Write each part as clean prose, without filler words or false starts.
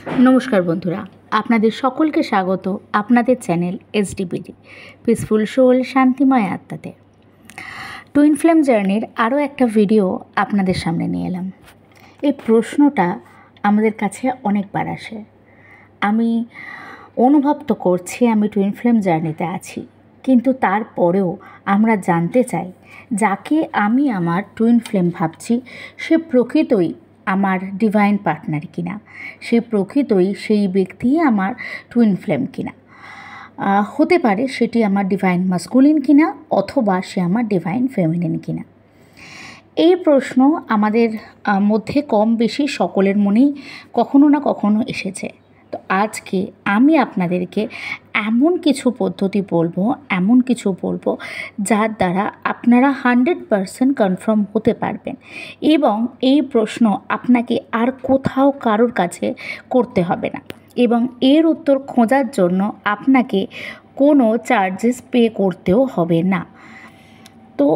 নমস্কার বন্ধুরা, আপনাদের সকলকে স্বাগত আপনাদের চ্যানেল এসডিপিডি পিসফুল সোল শান্তিময় আত্মাতে। টুইন ফ্লেম জার্নির আরও একটা ভিডিও আপনাদের সামনে নিয়ে এলাম। এই প্রশ্নটা আমাদের কাছে অনেকবার আসে। আমি অনুভব তো করছি আমি টুইন ফ্লেম জার্নিতে আছি, কিন্তু তারপরেও আমরা জানতে চাই যাকে আমি আমার টুইন ফ্লেম ভাবছি সে প্রকৃতই আমার ডিভাইন পার্টনার কিনা, সে প্রকৃতই সেই ব্যক্তি আমার টুইন ফ্লেম কিনা। হতে পারে সেটি আমার ডিভাইন মাস্কুলিন কিনা, অথবা সে আমার ডিভাইন ফেমিনিন কিনা। এই প্রশ্ন আমাদের মধ্যে কম বেশি সকলের মনেই কখনো না কখনো এসেছে। তো আজকে আমি আপনাদেরকে এমন কিছু পদ্ধতি বলবো, এমন কিছু বলবো যার দ্বারা আপনারা 100% কনফার্ম হতে পারবেন, এবং এই প্রশ্ন আপনাকে আর কোথাও কারোর কাছে করতে হবে না, এবং এর উত্তর খোঁজার জন্য আপনাকে কোনো চার্জেস পে করতেও হবে না। তো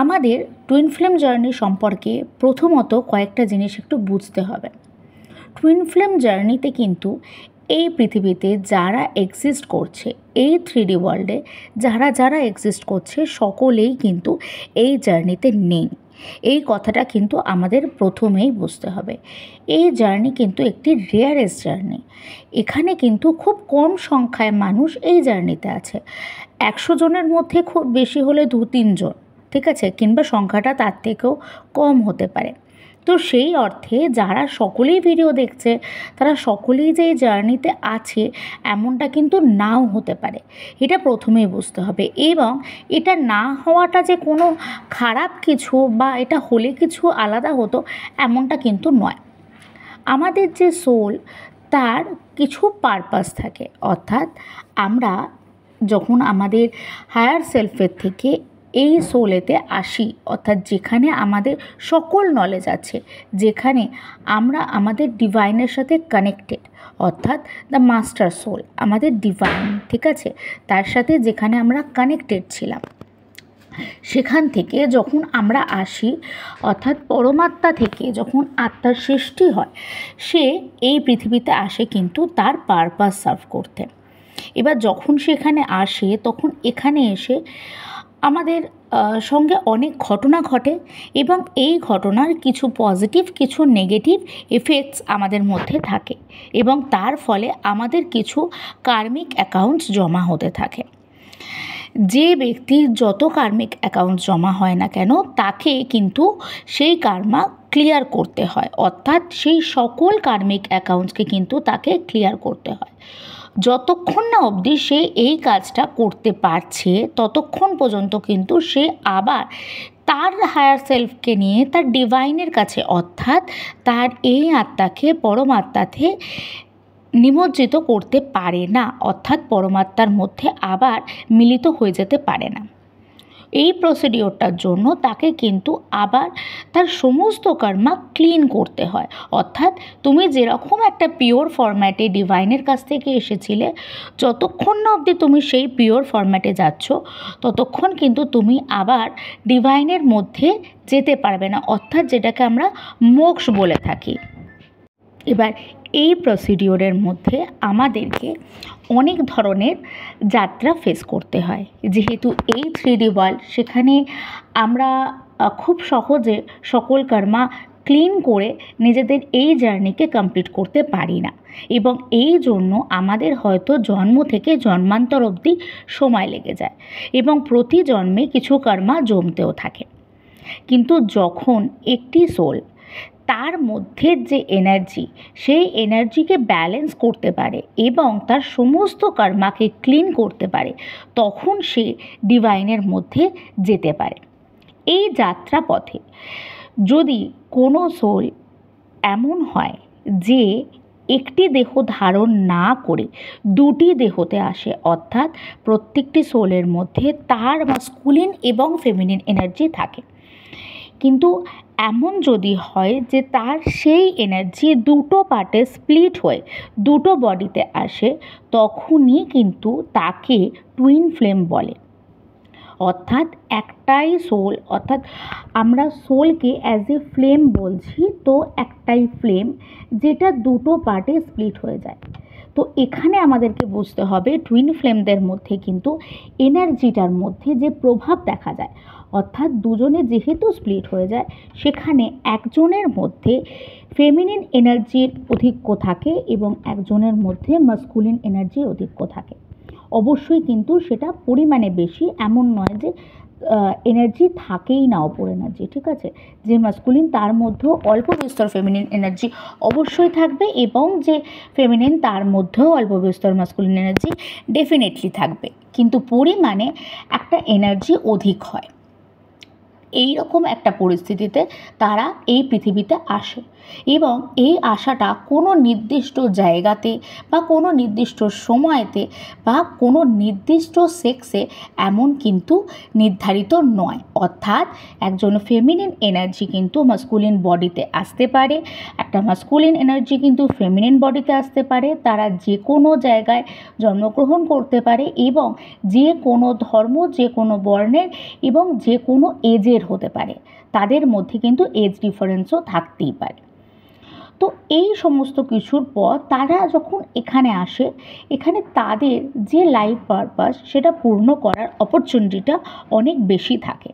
আমাদের টুইন ফ্লেম জার্নি সম্পর্কে প্রথমত কয়েকটা জিনিস একটু বুঝতে হবে। টুইন ফ্লেম জার্নিতে কিন্তু এই পৃথিবীতে যারা এক্সিস্ট করছে, এই 3D ওয়ার্ল্ডে যারা যারা এক্সিস্ট করছে সকলেই কিন্তু এই জার্নিতে নেই। এই কথাটা কিন্তু আমাদের প্রথমেই বুঝতে হবে। এই জার্নি কিন্তু একটি রেয়ারেস্ট জার্নি। এখানে কিন্তু খুব কম সংখ্যায় মানুষ এই জার্নিতে আছে। 100 জনের মধ্যে খুব বেশি হলে 2-3 জন, ঠিক আছে, কিংবা সংখ্যাটা তার থেকেও কম হতে পারে। তো সেই অর্থে যারা সকলেই ভিডিও দেখছে তারা সকলেই যে এই জার্নিতে আছে এমনটা কিন্তু নাও হতে পারে, এটা প্রথমেই বুঝতে হবে। এবং এটা না হওয়াটা যে কোনো খারাপ কিছু বা এটা হলে কিছু আলাদা হতো এমনটা কিন্তু নয়। আমাদের যে সোল তার কিছু পারপাস থাকে, অর্থাৎ আমরা যখন আমাদের হায়ার সেলফের থেকে এই সোলেতে আসি, অর্থাৎ যেখানে আমাদের সকল নলেজ আছে, যেখানে আমরা আমাদের ডিভাইনের সাথে কানেক্টেড, অর্থাৎ দ্য মাস্টার সোল আমাদের ডিভাইন, ঠিক আছে, তার সাথে যেখানে আমরা কানেক্টেড ছিলাম, সেখান থেকে যখন আমরা আসি, অর্থাৎ পরমাত্মা থেকে যখন আত্মার সৃষ্টি হয়, সে এই পৃথিবীতে আসে কিন্তু তার পারপাস সার্ভ করতে। এবার যখন সেখানে আসে তখন এখানে এসে আমাদের সঙ্গে অনেক ঘটনা ঘটে, এবং এই ঘটনার কিছু পজিটিভ কিছু নেগেটিভ এফেক্টস আমাদের মধ্যে থাকে, এবং তার ফলে আমাদের কিছু কার্মিক অ্যাকাউন্টস জমা হতে থাকে। যে ব্যক্তির যত কার্মিক অ্যাকাউন্ট জমা হয় না কেন তাকে কিন্তু সেই কার্মা ক্লিয়ার করতে হয়, অর্থাৎ সেই সকল কার্মিক অ্যাকাউন্টসকে কিন্তু তাকে ক্লিয়ার করতে হয়। যতক্ষণ না অবধি সে এই কাজটা করতে পারছে ততক্ষণ পর্যন্ত কিন্তু সে আবার তার হায়ার সেলফকে নিয়ে তার ডিভাইনের কাছে, অর্থাৎ তার এই আত্মাকে পরমাত্মাতে নিমজ্জিত করতে পারে না, অর্থাৎ পরমাত্মার মধ্যে আবার মিলিত হয়ে যেতে পারে না। এই প্রসিডিওরটার জন্য তাকে কিন্তু আবার তার সমস্ত কর্মা ক্লিন করতে হয়, অর্থাৎ তুমি যেরকম একটা পিওর ফরম্যাটে ডিভাইনের কাছ থেকে এসেছিলে, যতক্ষণ না অবধি তুমি সেই পিওর ফরম্যাটে যাচ্ছ ততক্ষণ কিন্তু তুমি আবার ডিভাইনের মধ্যে যেতে পারবে না, অর্থাৎ যেটাকে আমরা মোক্ষ বলে থাকি। এবার এই প্রসিডিওরের মধ্যে আমাদেরকে অনেক ধরনের যাত্রা ফেস করতে হয়, যেহেতু এই 3D ওয়ার্ল্ড, সেখানে আমরা খুব সহজে সকল কর্মা ক্লিন করে নিজেদের এই জার্নিকে কমপ্লিট করতে পারি না, এবং এই জন্য আমাদের হয়তো জন্ম থেকে জন্মান্তর অবধি সময় লেগে যায়, এবং প্রতি জন্মে কিছু কর্মা জমতেও থাকে। কিন্তু যখন একটি সোল তার মধ্যে যে এনার্জি, সেই এনার্জিকে ব্যালেন্স করতে পারে এবং তার সমস্ত কর্মাকে ক্লিন করতে পারে, তখন সে ডিভাইনের মধ্যে যেতে পারে। এই যাত্রা পথে যদি কোনো সোল এমন হয় যে একটি দেহ ধারণ না করে দুটি দেহতে আসে, অর্থাৎ প্রত্যেকটি সোলের মধ্যে তার মাস্কুলিন এবং ফেমিনিন এনার্জি থাকে, কিন্তু এমন যদি হয় যে তার সেই এনার্জি দুটো পার্টে স্প্লিট হয়ে দুটো বডিতে আসে, তখনই কিন্তু তাকে টুইন ফ্লেম বলে। অর্থাৎ একটাই সোল, অর্থাৎ আমরা সোলকে অ্যাজ এ ফ্লেম বলছি, তো একটাই ফ্লেম যেটা দুটো পার্টে স্প্লিট হয়ে যায়। তো এখানে আমাদেরকে বুঝতে হবে টুইন ফ্লেমদের মধ্যে কিন্তু এনার্জিটার মধ্যে যে প্রভাব দেখা যায়, অর্থাৎ দুজনে যেহেতু স্প্লিট হয়ে যায়, সেখানে একজনের মধ্যে ফেমিনিন এনার্জির অধিক্য থাকে এবং একজনের মধ্যে মাস্কুলিন এনার্জির অধিক্য থাকে। অবশ্যই কিন্তু সেটা পরিমাণে বেশি, এমন নয় যে এনার্জি থাকেই না, অপর এনার্জি, ঠিক আছে। যে মাস্কুলিন তার মধ্যেও অল্প বিস্তর ফেমিনিন এনার্জি অবশ্যই থাকবে, এবং যে ফেমিনিন তার মধ্যেও অল্প বিস্তর মাস্কুলিন এনার্জি ডেফিনেটলি থাকবে, কিন্তু পরিমাণে একটা এনার্জি অধিক হয়। এই রকম একটা পরিস্থিতিতে তারা এই পৃথিবীতে আসে, এবং এই আশাটা কোনো নির্দিষ্ট জায়গাতে বা কোনো নির্দিষ্ট সময়তে বা কোনো নির্দিষ্ট সেক্সে এমন কিন্তু নির্ধারিত নয়। অর্থাৎ একজন ফেমিনিন এনার্জি কিন্তু মাস্কুলিন বডিতে আসতে পারে, একটা মাস্কুলিন এনার্জি কিন্তু ফেমিনিন বডিতে আসতে পারে। তারা যে কোনো জায়গায় জন্মগ্রহণ করতে পারে এবং যে কোনো ধর্ম, যে কোনো বর্ণের এবং যে কোনো এজের হতে পারে। তাদের মধ্যে কিন্তু এজ ডিফারেন্সও থাকতেই পারে। তো এই সমস্ত কিছুর পর তারা যখন এখানে আসে, এখানে তাদের যে লাইফ পারপাস সেটা পূর্ণ করার অপরচুনিটিটা অনেক বেশি থাকে।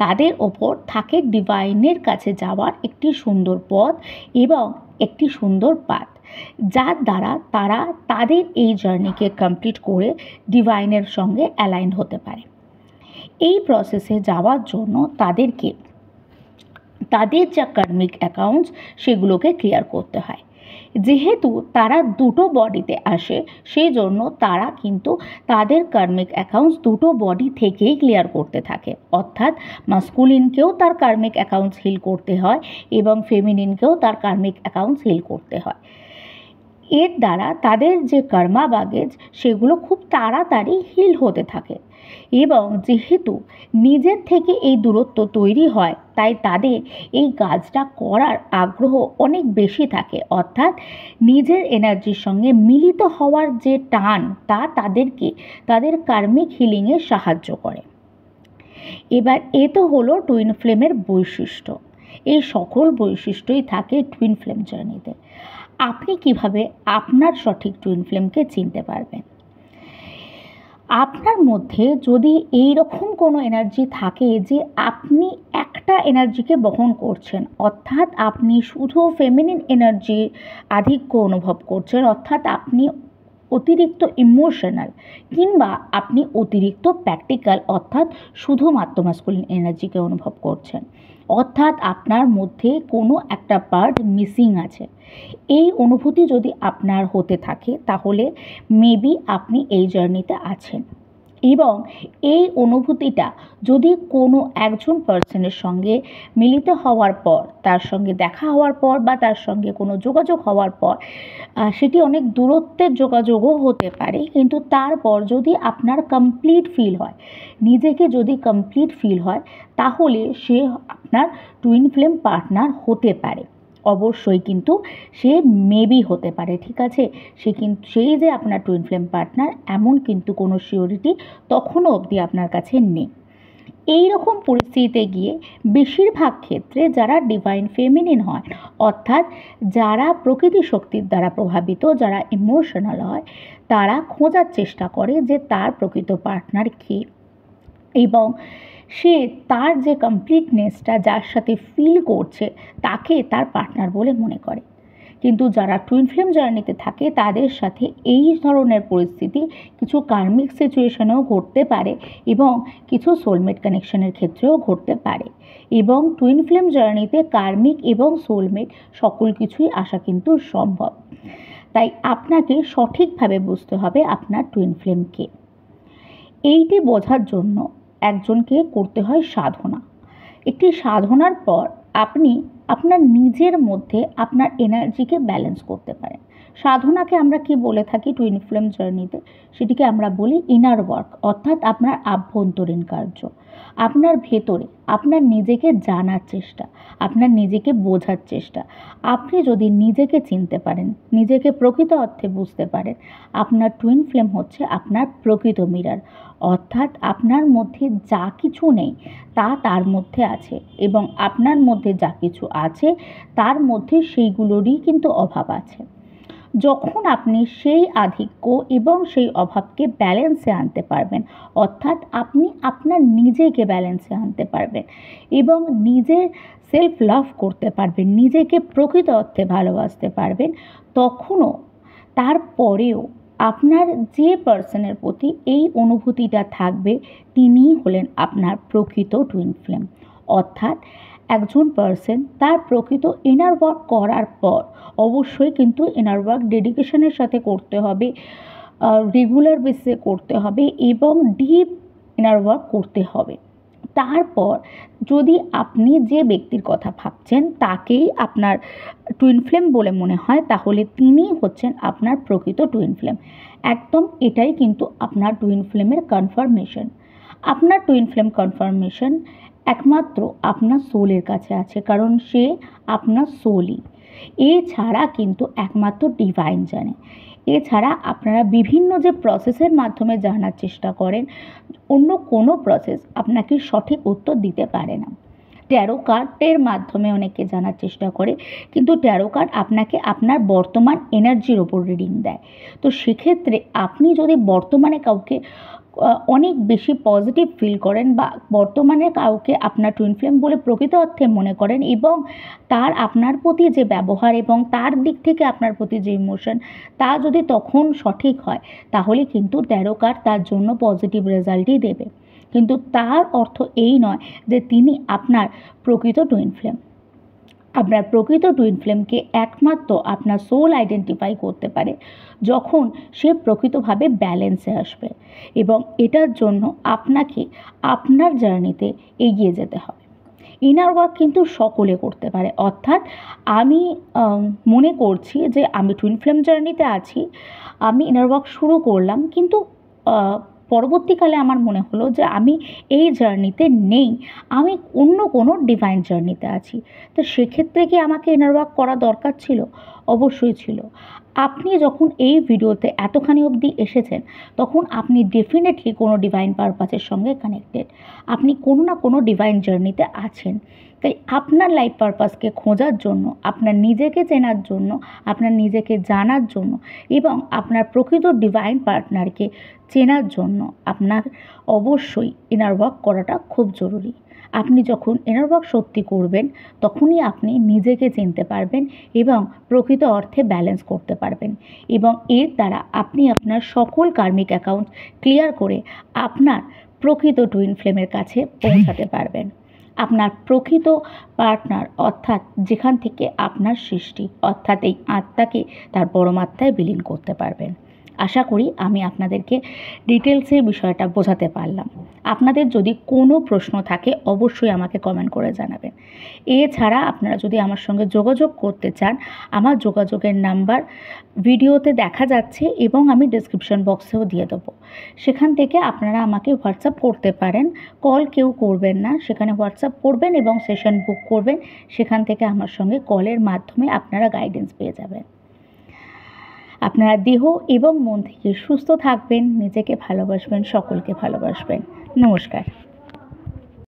তাদের ওপর থাকে ডিভাইনের কাছে যাওয়ার একটি সুন্দর পথ এবং একটি সুন্দর পাথ, যার দ্বারা তারা তাদের এই জার্নিকে কমপ্লিট করে ডিভাইনের সঙ্গে অ্যালাইন হতে পারে। এই প্রসেসে যাওয়ার জন্য তাদেরকে তাদের যা কার্মিক অ্যাকাউন্টস সেগুলোকে ক্লিয়ার করতে হয়। যেহেতু তারা দুটো বডিতে আসে, সেই জন্য তারা কিন্তু তাদের কার্মিক অ্যাকাউন্টস দুটো বডি থেকেই ক্লিয়ার করতে থাকে। অর্থাৎ মাস্কুলিনকেও তার কার্মিক অ্যাকাউন্টস হিল করতে হয় এবং ফেমিনিনকেও তার কার্মিক অ্যাকাউন্টস হিল করতে হয়। এর দ্বারা তাদের যে কর্মা বাগেজ সেগুলো খুব তাড়াতাড়ি হিল হতে থাকে, এবং যেহেতু নিজের থেকে এই দূরত্ব তৈরি হয়, তাই তাদের এই কাজটা করার আগ্রহ অনেক বেশি থাকে। অর্থাৎ নিজের এনার্জির সঙ্গে মিলিত হওয়ার যে টান, তা তাদেরকে তাদের কার্মিক হিলিংয়ে সাহায্য করে। এবার এ তো হলো টুইন ফ্লেমের বৈশিষ্ট্য। এই সকল বৈশিষ্ট্যই থাকে টুইন ফ্লেম জার্নিতে। আপনি কিভাবে আপনার সঠিক টুইন ফ্লেমকে চিনতে পারবেন? আপনার মধ্যে যদি এই রকম কোনো এনার্জি থাকে যে আপনি একটা এনার্জিকে বহন করছেন, অর্থাৎ আপনি শুধু ফেমিনিন এনার্জির আধিক্য অনুভব করছেন, অর্থাৎ আপনি অতিরিক্ত ইমোশনাল, কিংবা আপনি অতিরিক্ত প্র্যাকটিক্যাল, অর্থাৎ শুধুমাত্র মাস্কুলিন এনার্জিকে অনুভব করছেন, অর্থাৎ আপনার মধ্যে কোনো একটা পার্ট মিসিং আছে, এই অনুভূতি যদি আপনার হতে থাকে, তাহলে মেবি আপনি এই জার্নিতে আছেন। এবং এই অনুভূতিটা যদি কোনো একজন পার্সনের সঙ্গে মিলিত হওয়ার পর, তার সঙ্গে দেখা হওয়ার পর বা তার সঙ্গে কোনো যোগাযোগ হওয়ার পর, সেটি অনেক দূরত্বের যোগাযোগও হতে পারে, কিন্তু তারপর যদি আপনার কমপ্লিট ফিল হয়, নিজেকে যদি কমপ্লিট ফিল হয়, তাহলে সে আপনার টুইন ফ্লেম পার্টনার হতে পারে। অবশ্যই কিন্তু সে মেবি হতে পারে, ঠিক আছে। সেই যে আপনার টুইন ফ্লেম পার্টনার, এমন কিন্তু কোনো সিওরিটি তখনও অবধি আপনার কাছে নেই। এই রকম পরিস্থিতিতে গিয়ে বেশিরভাগ ক্ষেত্রে যারা ডিভাইন ফেমিনিন হয়, অর্থাৎ যারা প্রকৃতি শক্তির দ্বারা প্রভাবিত, যারা ইমোশনাল হয়, তারা খোঁজার চেষ্টা করে যে তার প্রকৃত পার্টনার কে, এবং সে তার যে কমপ্লিটনেসটা যার সাথে ফিল করছে তাকে তার পার্টনার বলে মনে করে। কিন্তু যারা টুইন ফ্লেম জার্নিতে থাকে, তাদের সাথে এই ধরনের পরিস্থিতি কিছু কার্মিক সিচুয়েশনেও ঘটতে পারে এবং কিছু সোলমেট কানেকশনের ক্ষেত্রেও ঘটতে পারে। এবং টুইন ফ্লেম জার্নিতে কার্মিক এবং সোলমেট সকল কিছুই আসা কিন্তু সম্ভব। তাই আপনাকে সঠিকভাবে বুঝতে হবে আপনার টুইন ফ্লেমকে। এইটি বোঝার জন্য একজনকে করতে হয় সাধনা। একটি সাধনার পর আপনি আপনার নিজের মধ্যে আপনার এনার্জিকে ব্যালেন্স করতে পারেন। সাধনাকে আমরা কি বলে থাকি টুইন ফ্লেম জার্নিতে, সেটিকে আমরা বলি ইনার ওয়ার্ক, অর্থাৎ আপনার আভ্যন্তরীণ কার্য। আপনার ভেতরে আপনার নিজেকে জানার চেষ্টা, আপনার নিজেকে বোঝার চেষ্টা। আপনি যদি নিজেকে চিনতে পারেন, নিজেকে প্রকৃত অর্থে বুঝতে পারেন, আপনার টুইন ফ্লেম হচ্ছে আপনার প্রকৃত মিরর, অর্থাৎ আপনার মধ্যে যা কিছু নেই তা তার মধ্যে আছে, এবং আপনার মধ্যে যা কিছু আছে তার মধ্যে সেইগুলোরই কিন্তু অভাব আছে। যখন আপনি সেই আধিক্য এবং সেই অভাবকে ব্যালেন্সে আনতে পারবেন, অর্থাৎ আপনি আপনার নিজেকে ব্যালেন্সে আনতে পারবেন এবং নিজের সেলফ লাভ করতে পারবেন, নিজেকে প্রকৃত অর্থে ভালোবাসতে পারবেন, তখনও তারপরেও আপনার যে পার্সনের প্রতি এই অনুভূতিটা থাকবে তিনিই হলেন আপনার প্রকৃত টুইন ফ্লেম। অর্থাৎ একজন পার্সন তার প্রকৃত ইনার ওয়ার্ক করার পর, অবশ্যই কিন্তু ইনার ওয়ার্ক ডেডিকেশনের সাথে করতে হবে, রেগুলার বেসিসে করতে হবে এবং ডিপ ইনার ওয়ার্ক করতে হবে। তারপর যদি আপনি যে ব্যক্তির কথা ভাবছেন তাকেই আপনার টুইন ফ্লেম বলে মনে হয়, তাহলে তিনি হচ্ছেন আপনার প্রকৃত টুইন ফ্লেম। একদম এটাই কিন্তু আপনার টুইন ফ্লেমের কনফার্মেশন। আপনার টুইন ফ্লেম কনফার্মেশন একমাত্র আপনার সোলের কাছে আছে, কারণ সে আপনার সোলই। এছাড়া কিন্তু একমাত্র ডিভাইন জানে। এছাড়া আপনারা বিভিন্ন যে প্রসেসের মাধ্যমে জানার চেষ্টা করেন, অন্য কোনো প্রসেস আপনাকে সঠিক উত্তর দিতে পারে না। ট্যারো কার্ডের মাধ্যমে অনেকে জানার চেষ্টা করে, কিন্তু ট্যারো কার্ড আপনাকে আপনার বর্তমান এনার্জির ওপর রিডিং দেয়। তো সেক্ষেত্রে আপনি যদি বর্তমানে কাউকে অনেক বেশি পজিটিভ ফিল করেন বা বর্তমানে কাউকে আপনার টুইন ফ্লেম বলে প্রকৃত অর্থে মনে করেন এবং তার আপনার প্রতি যে ব্যবহার এবং তার দিক থেকে আপনার প্রতি যে ইমোশন তা যদি তখন সঠিক হয়, তাহলে কিন্তু ট্যারো কার্ড তার জন্য পজিটিভ রেজাল্টই দেবে। কিন্তু তার অর্থ এই নয় যে তিনি আপনার প্রকৃত টুইন ফ্লেম। আপনার প্রকৃত টুইন ফ্লেমকে একমাত্র আপনার সোল আইডেন্টিফাই করতে পারে যখন সে প্রকৃতভাবে ব্যালেন্সে আসবে, এবং এটার জন্য আপনাকে আপনার জার্নিতে এগিয়ে যেতে হবে। ইনার ওয়ার্ক কিন্তু সকলে করতে পারে, অর্থাৎ আমি মনে করছি যে আমি টুইন ফ্লেম জার্নিতে আছি, আমি ইনার ওয়ার্ক শুরু করলাম, কিন্তু পরবর্তীকালে আমার মনে হলো যে আমি এই জার্নিতে নেই, আমি অন্য কোনো ডিভাইন জার্নিতে আছি। তো সেক্ষেত্রে কি আমাকে ইনার ওয়ার্ক করা দরকার ছিল? অবশ্যই ছিল। আপনি যখন এই ভিডিওতে এতখানি অবধি এসেছেন, তখন আপনি ডেফিনেটলি কোনো ডিভাইন পারপাসের সঙ্গে কানেক্টেড। আপনি কোনো না কোনো ডিভাইন জার্নিতে আছেন। তাই আপনার লাইফ পারপাসকে খোঁজার জন্য, আপনার নিজেকে চেনার জন্য, আপনার নিজেকে জানার জন্য এবং আপনার প্রকৃত ডিভাইন পার্টনারকে চেনার জন্য আপনার অবশ্যই ইনার ওয়ার্ক করাটা খুব জরুরি। আপনি যখন ইনার ওয়ার্ক সত্যি করবেন, তখনই আপনি নিজেকে চিনতে পারবেন এবং প্রকৃত অর্থে ব্যালেন্স করতে পারবেন, এবং এর দ্বারা আপনি আপনার সকল কার্মিক অ্যাকাউন্ট ক্লিয়ার করে আপনার প্রকৃত টুইন ফ্লেমের কাছে পৌঁছাতে পারবেন। আপনার প্রকৃত পার্টনার, অর্থাৎ যেখান থেকে আপনার সৃষ্টি, অর্থাৎ এই আত্মাকে তার পরমাত্মায় বিলীন করতে পারবেন। আশা করি আমি আপনাদেরকে ডিটেলসের বিষয়টা বোঝাতে পারলাম। আপনাদের যদি কোনো প্রশ্ন থাকে অবশ্যই আমাকে কমেন্ট করে জানাবেন। এছাড়া আপনারা যদি আমার সঙ্গে যোগাযোগ করতে চান, আমার যোগাযোগের নাম্বার ভিডিওতে দেখা যাচ্ছে এবং আমি ডেসক্রিপশন বক্সেও দিয়ে দেবো। সেখান থেকে আপনারা আমাকে হোয়াটসঅ্যাপ করতে পারেন। কল কেউ করবেন না, সেখানে হোয়াটসঅ্যাপ করবেন এবং সেশন বুক করবেন। সেখান থেকে আমার সঙ্গে কলের মাধ্যমে আপনারা গাইডেন্স পেয়ে যাবেন। আপনারা দেহ এবং মন থেকে সুস্থ থাকবেন, নিজেকে ভালোবাসবেন, সকলকে ভালোবাসবেন। নমস্কার।